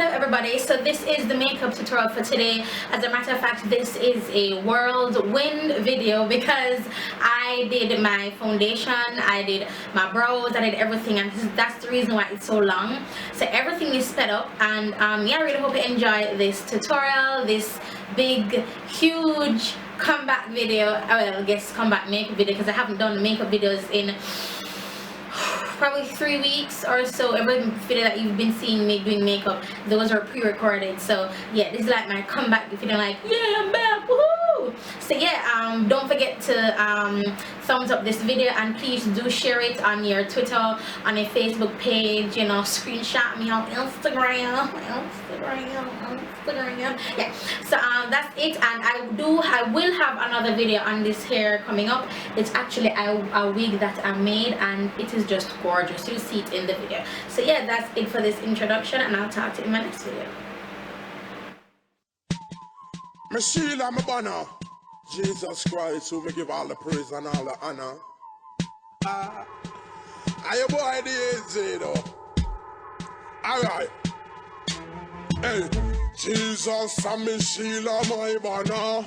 Hello everybody, so this is the makeup tutorial for today. As a matter of fact, this is a whirlwind video because I did my foundation, I did my brows, I did everything, and that's the reason why it's so long. So everything is sped up, and yeah, I really hope you enjoy this tutorial, this big huge comeback video. Well, I guess comeback makeup video, because I haven't done makeup videos in probably 3 weeks or so. Every video that you've been seeing me doing makeup, those are pre-recorded. So yeah, this is like my comeback video, like, yeah, I'm back, woohoo! So yeah, don't forget to thumbs up this video, and please do share it on your Twitter, on your Facebook page, you know, screenshot me on Instagram. Yeah, so that's it. And I will have another video on this hair coming up. It's actually a wig that I made, and it is just gorgeous. You'll see it in the video. So yeah, that's it for this introduction, and I'll talk to you in my next video. Me Sheila, me banner. Jesus Christ, who me give all the praise and all the honor. Are you boy the AJ though? Alright. Hey, Jesus and me Sheila, my banner.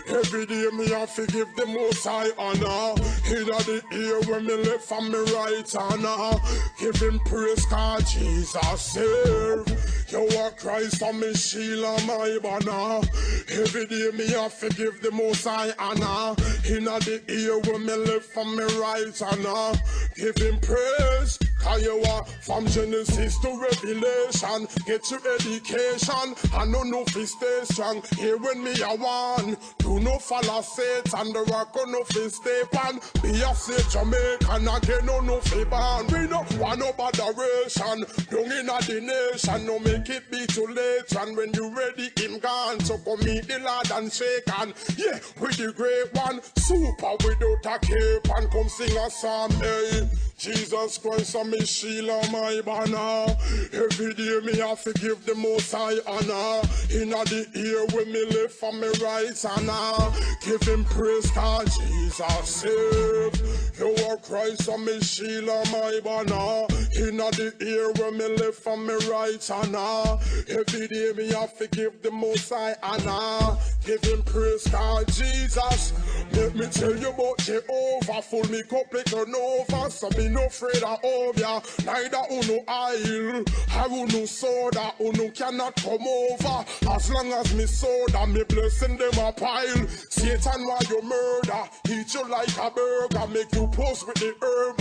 Every day me have to give the most high honor. In the ear when me left from me right honor. Give him praise, cause Jesus serve. You are Christ and me Sheila, my banner. Every day me have to give the most high honor. In the ear when me left from me right honor. Give him praise, cause you are from Genesis to Revelation. Get your education, I no fi stay strong. Here when me a one, do no follow Satan, the rock no fi stay pan. Be a say Jamaican again, no fi ban. We no want no botheration, don't in a the nation, no make it be too late. And when you ready, him gone, so come meet the Lord and shake hand. Yeah, with the great one, super without a cape, and come sing a psalm, hey. Jesus Christ and me Sheila, my banner. Every day me have to give the most high honor. In the ear when me live for me right honor. Give him praise, cause Jesus save. You are Christ and me Sheila, my banner. In the ear when me live for me right honor. Every day me have to give the most high honor. Give him praise, cause Jesus. Let me tell you about Jehovah. Full me cup like an over. So me no afraid of ya. Neither uno oil, I no soda, uno cannot come over. As long as me soda, me blessing them a pile. Satan, why you murder? Eat you like a burger, make you post with the herb.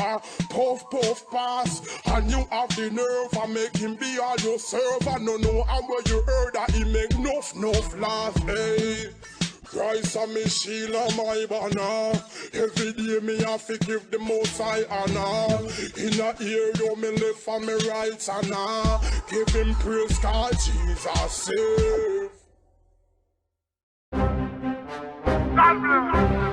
Puff, puff, pass, and you have the nerve. I make him be all your server. No, and when you heard that he make enough laugh, hey. Christ and me Sheila, my banner. Every day me have to give the most high honor. In the ear you me live for me right honor. Give him praise, cause Jesus save. God bless.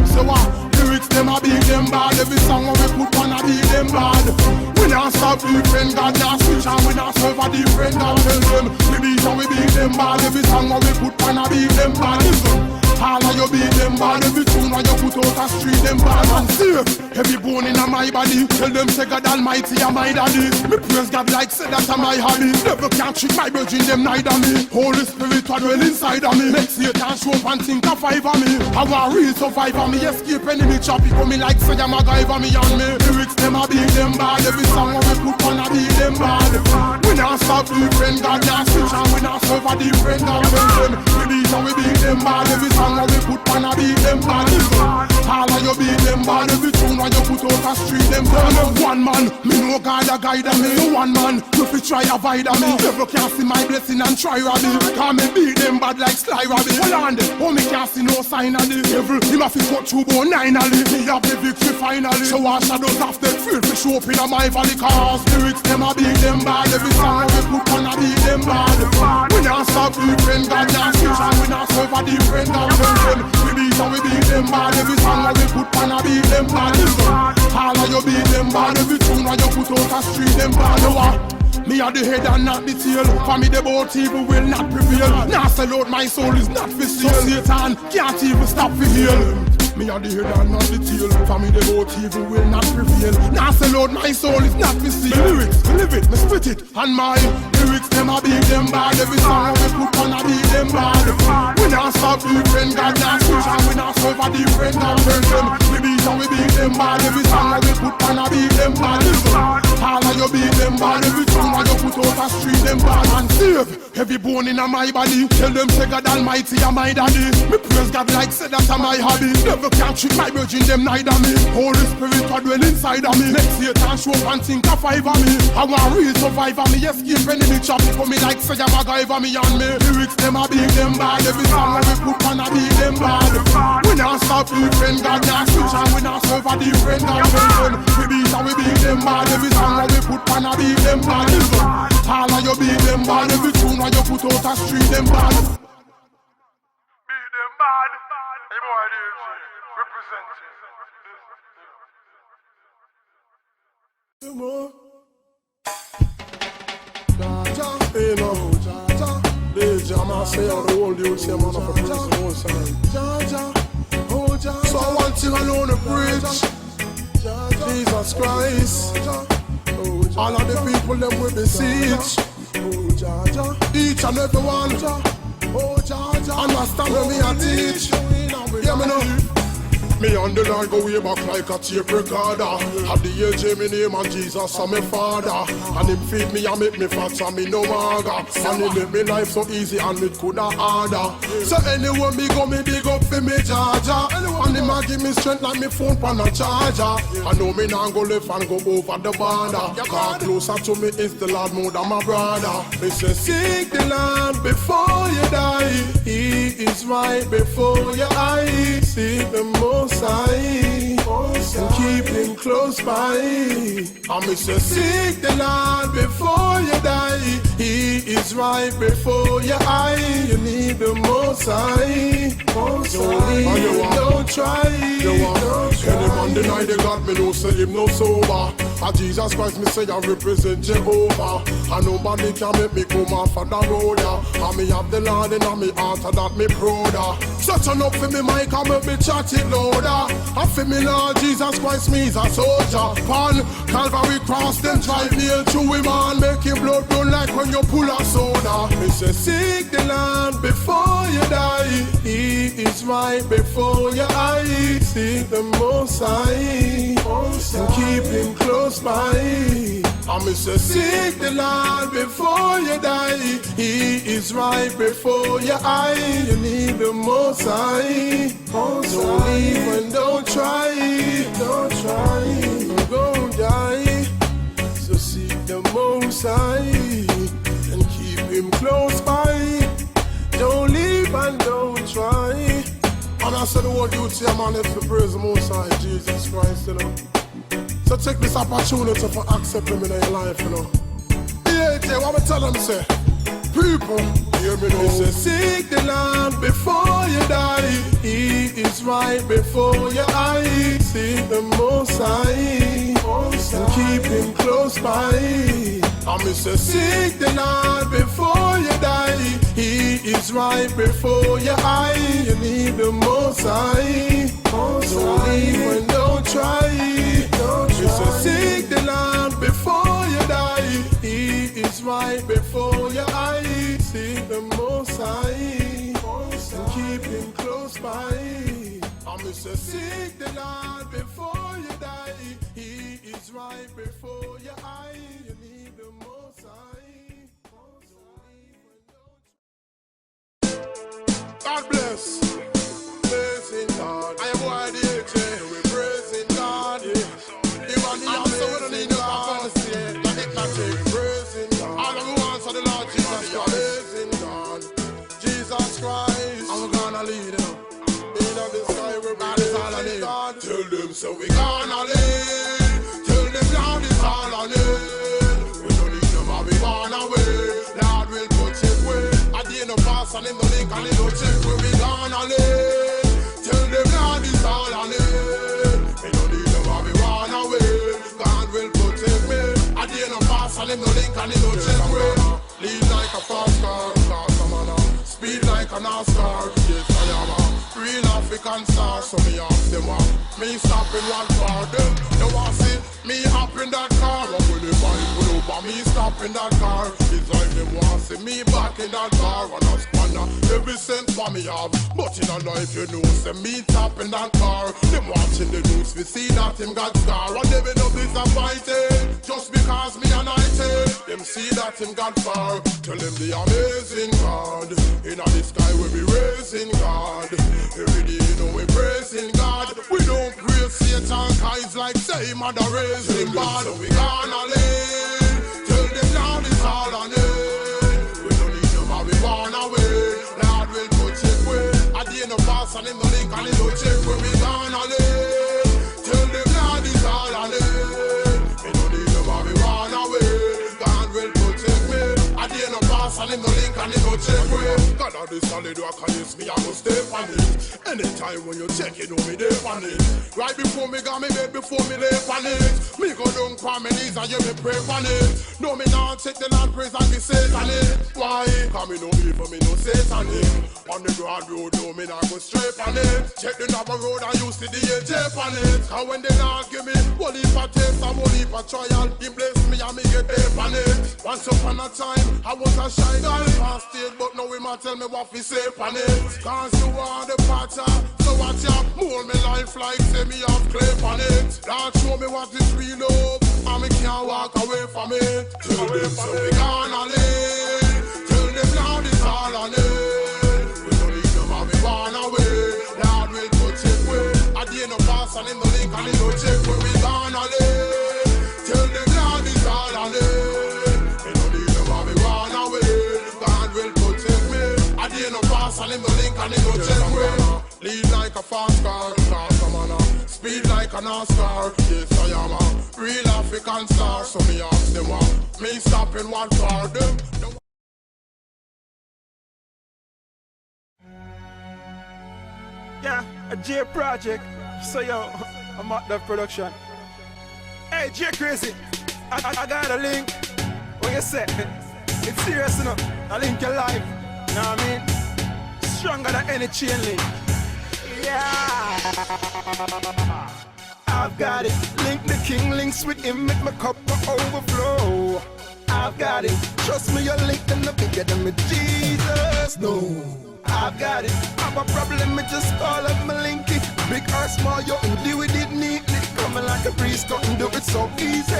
So lyrics them a beat them bad. Every song we put on a beat them bad. We not stop different God, not switch and we not serve a different God. Tell them we beat and we beat them bad. Every song we put on a beat them bad. Listen, all of you beat them bad. Every tune you put out a street them bad. And safe every bone in my body. Tell them say God Almighty and my daddy. Me praise God like say that's my hobby. Never can trick my virgin them neither me. Holy Spirit what dwell inside of me. Make Satan show up and think of five of me. I want real survivor me. Escape enemy choppy coming like say I'm a MacGyver me on me. Lyrics them a beat them bad. Every song we put on a beat them bad. We not stop different God, not switch and we not serve a different God. We beat and we beat them bad. Every song we put on a beat them bad. All of you beat them bad. Every tune you put out a street them bad. One man, me no God a guide me. You one man, you fi try avoid me. Never can see my blessing and try rob me. Cause me beat them bad like Sly Robbie. Hold on there, oh me can't see no sign of the devil. Him a fi cut through bone finally. Me have the victory finally. So our shadows have the field fi show up in a my valley. Cause lyrics them a beat them bad. Every song we put on a beat them bad. We not stop different God, not switch and we not serve a different God. We beat and we beat them bad. Every song we put on a beat them bad. All of you beat them bad. Every tune you put out a street them bad. Me are the head and not the tail. For me the boat evil will not prevail. Now sell out my soul is not for sale. So Satan can't even stop for heal. Me are the head and not the tail. For me the boat evil will not prevail. Now sell out my soul is not for sale. Me lyrics, me live it, me spit it. And my lyrics them a beat them bad. Every song we put on a beat them bad. We not stop different God not switch and we not serve a different God. Them we beat and we beat them bad. Every song we put on a beat them bad. All of you beat them bad. Every tune you put out a street them bad. And save every bone in my body. Tell them say God Almighty am my daddy. Me praise God like say that's my hobby. Never can trick my virgin them neither me. Holy Spirit God dwell inside of me. Next year can show and think of five of me. I want real survivor me. Escape enemy chop for me like say I'm a guy for me and me. Lyrics them a beat them bad. Every song we put on a beat them bad. We not stop different God not switch and we not serve a different God. We beat and we beat them bad. Every song we put on a beat them bad. All of you beat them bad. Every tune you put out a street them bad. Beat them bad. Hey boy, So one thing alone the bridge, Jesus Christ. All of the people them will beseech, each and every one. Understand when me a teach. Yeah, me know. Me and the Lord go way back like a tape recorder. Have the AJ me name and Jesus and my father. And him feed me and make me fat and me no maga. And he make me life so easy and it coulda harder. So anywhere me go me big up for me charger. And him a give me strength like me phone pan a charger. I know me nah go left and go over the border. Cause closer to me is the Lord more than my brother. Me say seek the Lord before you die. He is right before your eyes. Seek the Most High and keep him close by. I me say seek the Lord before you die. He is right before your eye. You need the Most High. Don't try. Any man deny the God, me no say him no sober. And Jesus Christ, me say I represent Jehovah. And nobody can make me come off of the road. And me have the Lord in me heart, and that me prouder. So turn up for me mic and make me chat it louder. And for me Lord Jesus Christ, me is a soldier. On Calvary cross, them drive nail through him and make him blood run like when you pull a soda. Me say seek the Lord before you die. He is right before your eyes. Seek the Most High and keep him close by. I me say seek the Lord before you die. He is right before your eye. You need the Most High. Don't leave and don't try. Don't try, you're gonna die. So seek the Most High and keep him close by. Don't leave and don't try. And I said the word you say, man, if you praise the Most High, Jesus Christ, you know. So take this opportunity for accept him in your life, you know. Yeah, what I tell them, say, people, hear me now. Say, seek the Lord before you die. He is right before your eyes. Seek the Most High and keep him close by. I me say, seek the Lord before you die. He is right before your eye. You need the Most High. Don't leave and don't try. You say, seek the Lord before you die. He is right before your eyes. Seek the Most High and keep him close by. I me say, seek the Lord before you die. He is right before your eye. You need the Most High. God bless. Praising God. I am why the AJ. We're praising God. Yeah. Even the amazing in the fantasy. Like it not take praising God. All of the ones of the Lord Jesus Christ. Praising God. Jesus Christ. I'm gonna lead them. In the sky where God is all I need. Tell them so we gonna lead. Tell them Lord is all I need. We don't need them and we gonna wait. Lord will put it way. At the end of pass and in the link and in the check where we gonna live. Tell them Lord is all I need. We don't need them and we gonna wait. God will put it way. At the end of pass boss and him no link and him no check way. Lead like a fast car, speed like an NASCAR. Yes, I am a real African star. So me ask them what me stopping one car. Them they want see me up in that car. And when they buy pull over, me stop in that car. It's like them want see me back in that car. And I squander every cent for me have. But in a life you know, say me top in that car. Them watching the news, we see that him got star. And they been up disappointed just because me united. Them see that him got far. Tell them the amazing God. In the sky we be raising God. Every day you know we praising God. We don't praise Satan, cause like say mother raising God. So we gonna live. Tell them now this all on it. We don't need them but we wanna win. Lord will put it way. At the end of pass and in the link and in the check where we gonna live. Tell them now this all on it. We don't need them but we wanna win. God will put it way. At the end of pass and in the link and in the check way. God of the solid rock and it's me, I must stay on it. Anytime when you check, you know me there on it. Right before me got me bed, before me lay on it. Me go down on my knees and you me pray on it. No me not take the Lord praise and be Satan it. Why? Cause me no evil, me no Satan it. On the broad road, no me not go straight on it. Check the narrow road and you see the tape on it. Cause when they not give me one heap of taste and one heap of trial, he bless me and me get tape on it. Once upon a time, I was a shy guy on stage, but now we might tell me what we say on it. Cause you are the potter, so watch out, mold me life like say me have clay on it. Lord show me what is real love, and me can't walk away from it. Tell them so we gonna live, tell them now this all on it. We don't need them and we wanna win. Lord will put it way, at the end of pass and in the link and in the check where we gonna live. Tell them now this all on it. We don't need them and we wanna win. God will put it way, at the end of pass and in the link and in the check way. Lead like a fast car, speed like a NASCAR. Yes, I am a real African star. So me ask them what me stopping one for them. Yeah, a J project. So yo, I'm at the production. Hey J Crazy, I got a link. What you say? It's serious enough. I link your life. You know what I mean? Stronger than any chain link. Yeah, I've got it. Link the king links with him, make my cup overflow. I've got it. Trust me, you're linked and the bigger than me. Jesus, no. I've got it. Have a problem, me just call up my linky. Big or small, you can deal with it neatly. Coming like a breeze, couldn't do it so easy.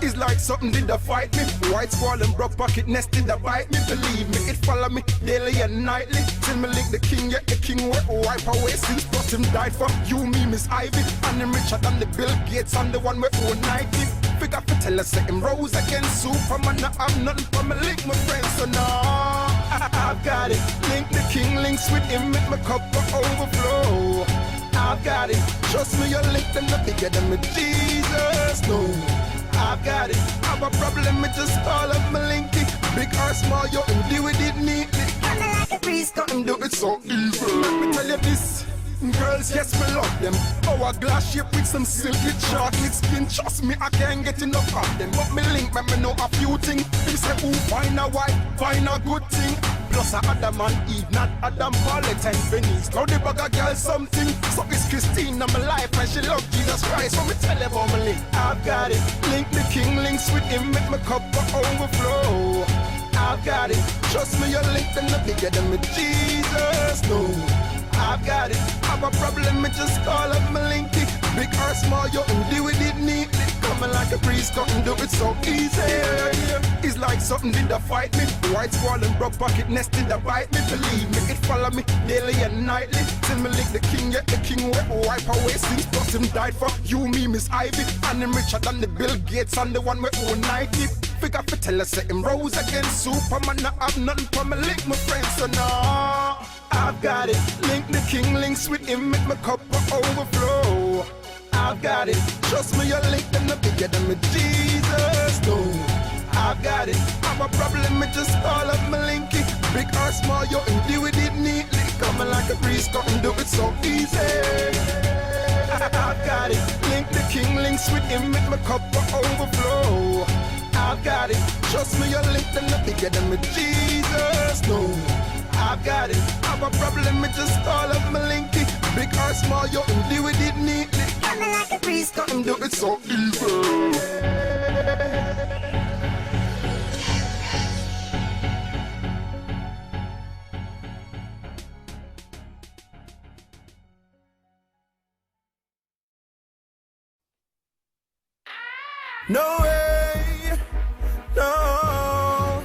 It's like something did a fight me. White squall and broke pocket nested that bite me. Believe me, it follow me daily and nightly. Till me link the king, yet the king will wipe away since plus him died for you, me, Miss Ivy. And him richer than the Bill Gates and the one we own Nike. Figure to tell us that him rose against Superman. I have nothing for me link my friends, so no. I've got it. Link the king links with him, make my cup overflow. I've got it. Trust me, you're linked and the bigger than me. Jesus, no. I've got it. Have a problem, me just call up my linky. Big or small, you can deal with it neatly. Please come do it so easy. Let me tell you this. Girls, yes, me love them. Hourglass shape with some silky chocolate skin. Trust me, I can't get enough of them. But me link, me know a few things. They say, ooh, find a wife, find a good thing. Plus a Adam and Eve, not Adam, Paulette and Venice. Now the bag a girl something. So it's Christine in my life and she love Jesus Christ. So me tell her about my link. I've got it. Link the king links with him, make my cup overflow. I've got it. Trust me, you're linked and the bigger than me. Jesus, no. I've got it. Have a problem, me just call up my linky. Big or small, you can deal with it neatly. Coming like a breeze, couldn't do it so easy. It's like something did a fight me. White squall and broke pocket nested that bite me. Believe me, it follow me daily and nightly. Till me link the king, yet the king will wipe away sins. Plus him died for you, me, Miss Ivy. And him richer than the Bill Gates and the one we own Nike. Figure to tell us that him rose against Superman. I have nothing for me link my friends, so no. I've got it. Link the king links with him, make my cup overflow. I've got it. Trust me, you're linked and the bigger than me. Jesus, no. I've got it. Have a problem, me just call up my linky. Big or small, you can deal with it neatly. Coming like a breeze, couldn't do it so easy. I've got it. Link the king links with him, make my cup overflow. I've got it. Trust me, you're linked and nothing bigger than me, Jesus. No, I've got it. Have a problem, it just call up my linky. Big or small, you can deal with it neatly. Coming like a priest, come do it so easy. No way, no,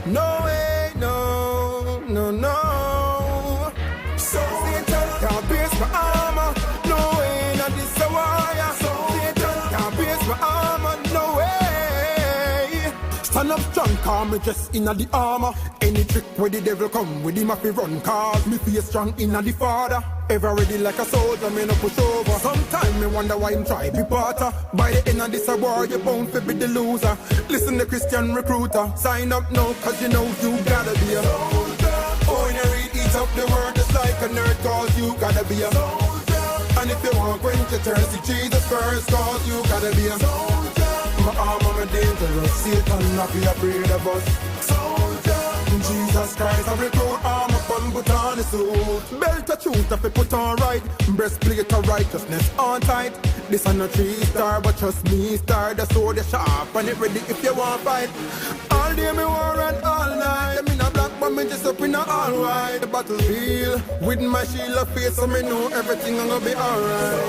no way, no, no, no. So Satan can't pierce my armor, no way, not this a warrior. So Satan can't pierce my armor, no way. Stand up strong, calm me just inna the armor. Any trick where the devil come with him have to run, cause me feel strong inna the Father. Ever ready like a soldier, me no push over. Sometimes me wonder why him try be parter. By the end of this war, you bound to be the loser. Listen to Christian recruiter, sign up now, cause you know you gotta be a soldier. Oh, when you read, eat up the word just like a nerd, cause you gotta be a soldier. And if you want quench your thirst, see Jesus first, cause you gotta be a soldier. My arm on my dangerous, Satan not be afraid of us. Soldier, Jesus Christ, I recruit armor fun, put on the suit. Belt of truth, if you put on right. Breastplate of righteousness on tight. This is not 3-star, but trust me, star. The sword is sharp and it ready if you want fight. All day me war and all night. I'm in a black, but me just up in a all white. The battlefield with my shield of faith, so me know everything gonna be alright.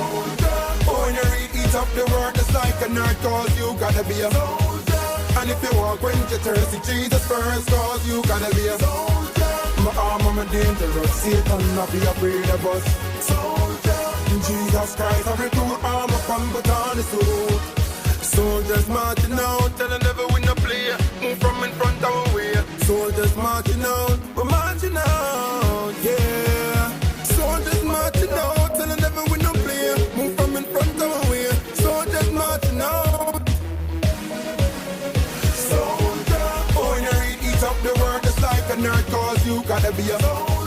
Oh, when you read, eat up the word, just like a nerd, cause you gotta be a soldier. And if you want quench your thirst, see Jesus first, cause you gotta be a soldier. My arm on my dangerous, Satan not be afraid of us. Soldier, Jesus Christ, I recruit armor from but on the suit. Soldiers marching out, tell the devil we no play. Move from in front our way. Soldiers marching out, we're marching out, yeah. Soldiers marching out, tell the devil we no play. Move from in front our way. Soldiers marching out. Soldier, oh, when you read, eat up the word just like a nerd, cause you gotta be a soldier.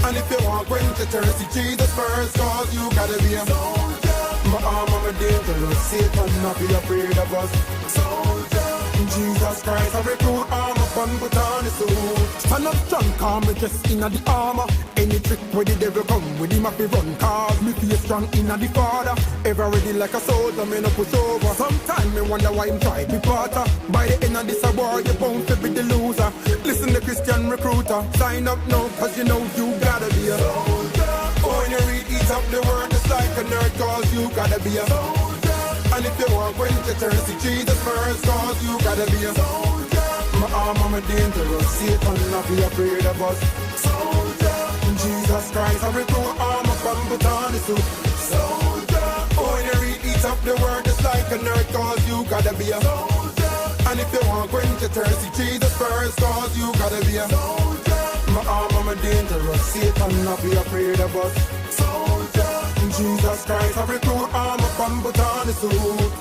And if you want quench your thirst, see Jesus first, cause you gotta be a soldier. My arm on my dangerous, Satan not be afraid of us. Soldier, Jesus Christ, I recruit armor fun, put on the suit. Stand up strong, calm me just inna the armor. Any trick where the devil come with him have to run, cause me feel strong inna the Father. Ever ready like a soldier, me no push over. Sometimes me wonder why him try be parter. By the end of this war, you bound to be the loser. Listen to Christian recruiter, sign up now, cause you know you gotta be a soldier. Oh, when you read, eat up the word just like a nerd, cause you gotta be a soldier. And if you want quench your thirst, see Jesus first, cause you gotta be a soldier. My arm on my dangerous, Satan not be afraid of us. Soldier, Jesus Christ, I recruit armor from put on the suit. Soldier, oh, when you read, eat up the word just like a nerd, cause you gotta be a soldier. And if you want quench your thirst, see Jesus first, cause you gotta be a soldier. My arm on my dangerous, Satan not be afraid of us. Soldier, Jesus Christ, I recruit armor from put on the suit.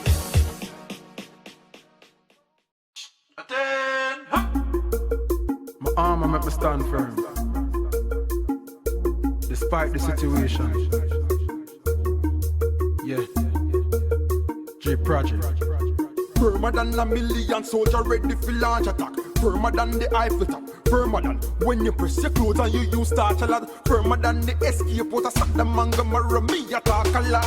My armor make me stand firm, despite the situation. Yeah, J Project. Firmer than a million soldier ready for launch attack. Firmer than the Eiffel Top. Firmer than when you press your clothes and you use starch a lot. Firmer than the escape out of sack the manga marry me attack a lot.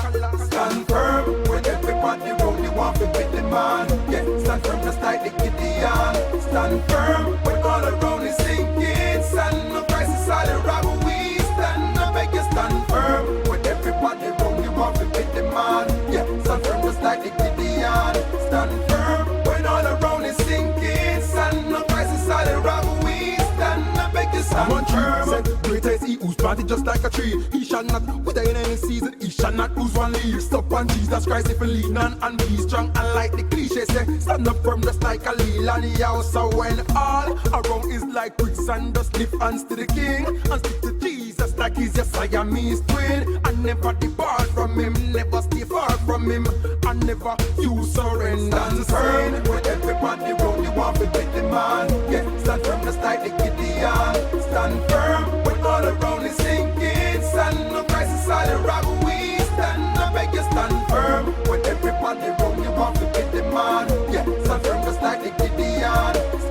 Stand firm when everybody round you want to beat the man. Yeah, stand firm just like the Gideon. Stand firm when all around is sinking. Stand no crisis all around we stand. I beg you stand firm when everybody round you want to beat the man. Yeah, stand firm just like the Gideon. Stand firm when all around is sinking. Stand no crisis all around we stand. I beg you stand firm. Greater is he who's planted just like a tree. He shall not wither in any season. He shall not lose one leaf. Stop on Jesus Christ if you lean on and be strong. And like the cliche say, stand up firm just like a lily on the house. So when all around is like bricks and dust, lift hands to the King and stick to Jesus like he's your Siamese twin. And never depart from him, never stay far from him, and never you surrender. Stand firm when everybody round you want to beat the man. Yeah, stand firm just like the Gideon. Stand firm when all around is sinking. Stand no crisis all around we stand. I beg you stand firm when everybody round you want to beat the man. Yeah, stand firm just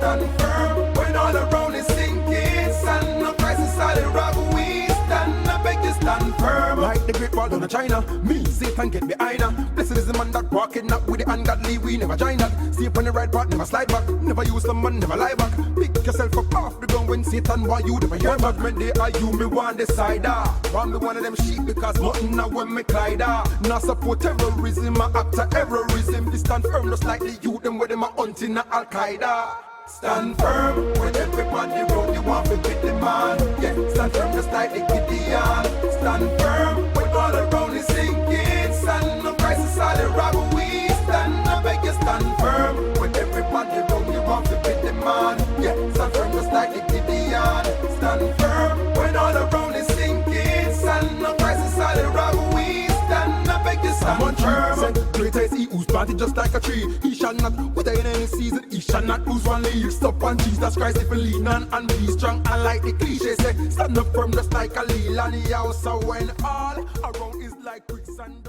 stand firm when all around is sinking. Stand no crisis, solid rock we stand. I beg you stand firm. Like the Great Wall down in China, me, Satan get behind her. Blessed is the man that walking up with the ungodly, we never join that. Stay up on the right part, never slide back. Never use someone, never lie back. Pick yourself up off the ground when Satan want you, never hear back. When they are you, me want the side. Want me one of them sheep because nothing now when me glide. Not support terrorism, I act to terrorism. This stand firm just like the youth, them where them are hunting at Al-Qaeda. Stand firm when everybody round you want to beat the man. Yeah, stand firm just like the Gideon. Stand firm when all around is sinking. Stand no crisis, all the rock we stand. I beg you stand firm when everybody round you want to beat the man. Yeah, stand firm just like the Gideon. Stand firm when all around is sinking. Stand no crisis, all the rock we stand. I beg you stand firm. Greater is he who's planted just like a tree. He shall not wither in any season. He shall not lose one leaf. Stop on Jesus Christ if you lean on and be strong. And like the cliche say, stand up firm just like a lily on the house. So when all around is like quicksand,